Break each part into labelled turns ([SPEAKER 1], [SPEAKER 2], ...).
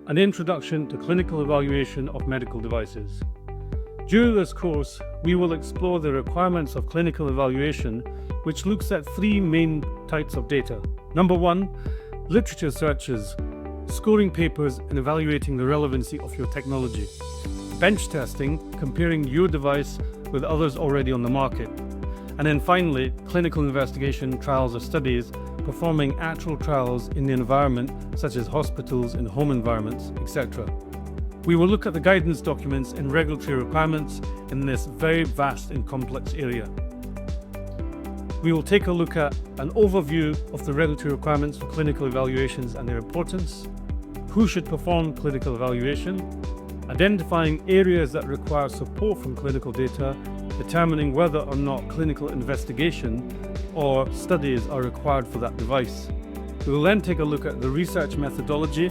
[SPEAKER 1] an introduction to clinical evaluation of medical devices. During this course, we will explore the requirements of clinical evaluation, which looks at three main types of data. Number one, literature searches, scoring papers and evaluating the relevancy of your technology. Bench testing, comparing your device with others already on the market. And then finally, clinical investigation, trials or studies, performing actual trials in the environment such as hospitals and home environments, etc. We will look at the guidance documents and regulatory requirements in this very vast and complex area. We will take a look at an overview of the regulatory requirements for clinical evaluations and their importance, who should perform clinical evaluation, identifying areas that require support from clinical data, determining whether or not clinical investigation or studies are required for that device. We will then take a look at the research methodology,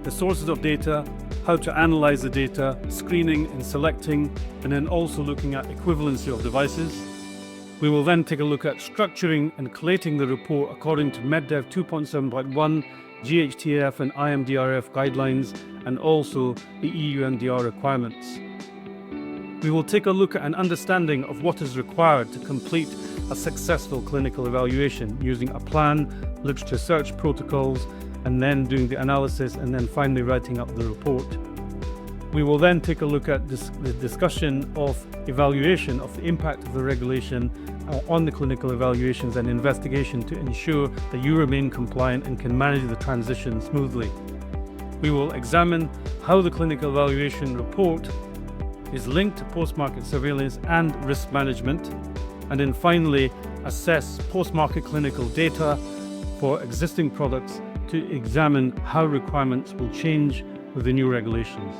[SPEAKER 1] the sources of data, how to analyze the data, screening and selecting, and then also looking at equivalency of devices. We will then take a look at structuring and collating the report according to MedDev 2.7.1, GHTF and IMDRF guidelines, and also the EU MDR requirements. We will take a look at an understanding of what is required to complete a successful clinical evaluation using a plan, literature search protocols, and then doing the analysis and then finally writing up the report. We will then take a look at the discussion of evaluation of the impact of the regulation on the clinical evaluations and investigation to ensure that you remain compliant and can manage the transition smoothly. We will examine how the clinical evaluation report is linked to post-market surveillance and risk management, and then finally assess post-market clinical data for existing products to examine how requirements will change with the new regulations.